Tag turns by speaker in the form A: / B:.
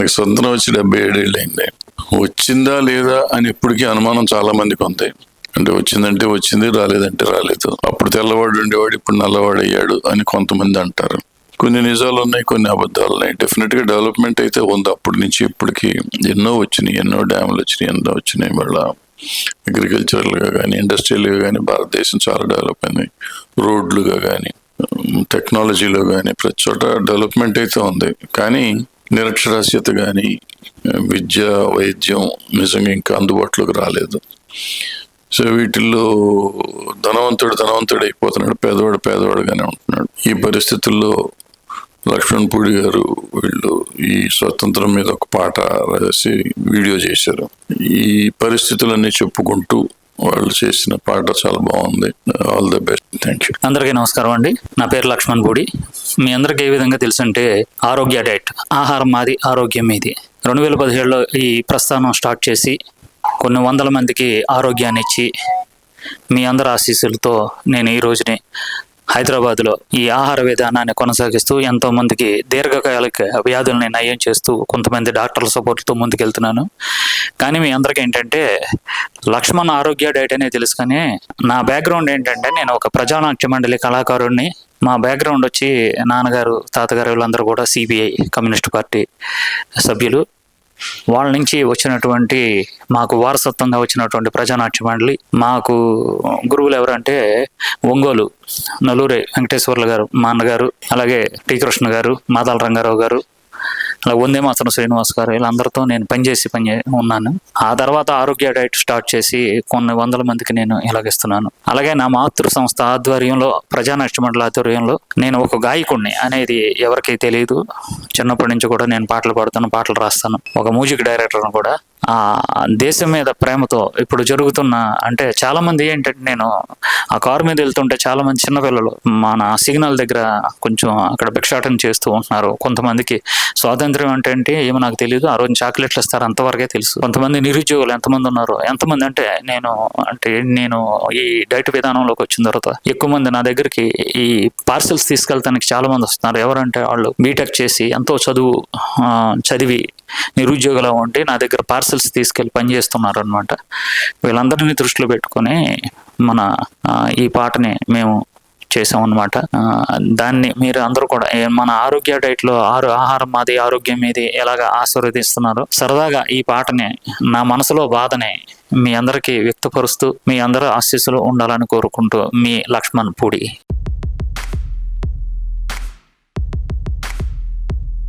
A: మనకి స్వతంత్రం వచ్చి 77 ఏళ్ళు అయింది. వచ్చిందా లేదా అని ఇప్పటికీ అనుమానం చాలా మందికి ఉంది. అంటే వచ్చిందంటే వచ్చింది, రాలేదంటే రాలేదు. అప్పుడు తెల్లవాడు ఉండేవాడు, ఇప్పుడు నల్లవాడు అయ్యాడు అని కొంతమంది అంటారు. కొన్ని నిజాలు ఉన్నాయి, కొన్ని అబద్ధాలు ఉన్నాయి. డెఫినెట్ గా డెవలప్మెంట్ అయితే ఉంది. అప్పటి నుంచి ఇప్పటికి ఎన్నో వచ్చినాయి, ఎన్నో డ్యాములు వచ్చినాయి, ఎన్నో వచ్చినాయి. మళ్ళీ అగ్రికల్చరల్ గా కానీ, ఇండస్ట్రియల్ గా కానీ భారతదేశం చాలా డెవలప్ అయింది. రోడ్లుగా కానీ, టెక్నాలజీలో కానీ ప్రతి చోట డెవలప్మెంట్ అయితే ఉంది. కానీ నిరక్షరాస్యత కానీ, విద్య, వైద్యం నిజంగా ఇంకా అందుబాటులోకి రాలేదు. సో వీటిల్లో ధనవంతుడు అయిపోతున్నాడు, పేదవాడుగానే ఉంటున్నాడు. ఈ పరిస్థితుల్లో లక్ష్మణ్ పూడి గారు వీళ్ళు ఈ స్వతంత్రం మీద ఒక పాట రాసి వీడియో చేశారు. ఈ పరిస్థితులన్నీ చెప్పుకుంటూ వాళ్ళు చేసిన పాట చాలా బాగుంది. All the best. Thank you.
B: అందరికీ నమస్కారం అండి. నా పేరు లక్ష్మణ్ పూడి. మీ అందరికి ఏ విధంగా తెలుసు అంటే, ఆరోగ్య డైట్, ఆహారం మాది ఆరోగ్యం మీది 2017లో ఈ ప్రస్థానం స్టార్ట్ చేసి కొన్ని వందల మందికి ఆరోగ్యాన్ని ఇచ్చి మీ అందరి ఆశీస్సులతో నేను ఈ రోజుని హైదరాబాద్లో ఈ ఆహార విధానాన్ని కొనసాగిస్తూ ఎంతోమందికి దీర్ఘకాలిక వ్యాధుల్ని నయం చేస్తూ కొంతమంది డాక్టర్ల సపోర్ట్తో ముందుకెళ్తున్నాను. కానీ మీ అందరికీ ఏంటంటే, లక్ష్మణ్ ఆరోగ్య డైట్ అనే తెలుసు. కానీ నా బ్యాక్గ్రౌండ్ ఏంటంటే, నేను ఒక ప్రజానాట్య మండలి కళాకారుడిని. మా బ్యాక్గ్రౌండ్ వచ్చి నాన్నగారు, తాతగారు వీళ్ళందరూ కూడా సిపిఐ కమ్యూనిస్ట్ పార్టీ సభ్యులు. వాళ్ళ నుంచి వచ్చినటువంటి, మాకు వారసత్వంగా వచ్చినటువంటి ప్రజానాట్య మండలి. మాకు గురువులు ఎవరంటే ఒంగోలు నల్లూరి వెంకటేశ్వర్లు గారు మా అన్నగారు, అలాగే టి కృష్ణ గారు, మాదాల రంగారావు గారు, అలా వందే మాతరం శ్రీనివాస్ గారు, వీళ్ళందరితో నేను పనిచేసి ఉన్నాను. ఆ తర్వాత ఆరోగ్య డైట్ స్టార్ట్ చేసి కొన్ని వందల మందికి నేను ఇలాగిస్తున్నాను. అలాగే నా మాతృ సంస్థ ఆధ్వర్యంలో, ప్రజానాట్య మండలి ఆధ్వర్యంలో నేను ఒక గాయకుడిని అనేది ఎవరికి తెలియదు. చిన్నప్పటి నుంచి కూడా నేను పాటలు పాడుతాను, పాటలు రాస్తాను. ఒక మ్యూజిక్ డైరెక్టర్ను కూడా. ఆ దేశం మీద ప్రేమతో ఇప్పుడు జరుగుతున్న, అంటే చాలా మంది ఏంటంటే, నేను ఆ కారు మీద వెళ్తుంటే చాలా మంది చిన్నపిల్లలు మన సిగ్నల్ దగ్గర కొంచెం అక్కడ భిక్షాటన చేస్తూ ఉంటున్నారు. కొంతమందికి స్వాతంత్ర్యం అంటే ఏమో నాకు తెలియదు. ఆ రోజు చాక్లెట్లు ఇస్తారు, అంతవరకే తెలుసు. కొంతమంది నిరుద్యోగులు ఎంతమంది ఉన్నారు, ఎంతమంది అంటే నేను ఈ డైట్ విధానంలోకి వచ్చిన తర్వాత ఎక్కువ మంది నా దగ్గరికి ఈ పార్సెల్స్ తీసుకెళ్తానికి చాలా మంది వస్తున్నారు. ఎవరంటే వాళ్ళు బీటెక్ చేసి ఎంతో చదివి నిరుద్యోగులు ఉంటే నా దగ్గర పార్సెల్స్ తీసుకెళ్ళి పనిచేస్తున్నారు అనమాట. వీళ్ళందరినీ దృష్టిలో పెట్టుకొని మన ఈ పాటని మేము చేసామన్నమాట. దాన్ని మీరు అందరూ కూడా మన ఆరోగ్య డైట్లో ఆహారం మాది ఆరోగ్యం మీది ఎలాగ ఆశీర్వదిస్తున్నారు. సరదాగా ఈ పాటని, నా మనసులో బాధని మీ అందరికీ వ్యక్తపరుస్తూ మీ అందరూ ఆశీస్సులు ఉండాలని కోరుకుంటూ, మీ లక్ష్మణ్ పూడి.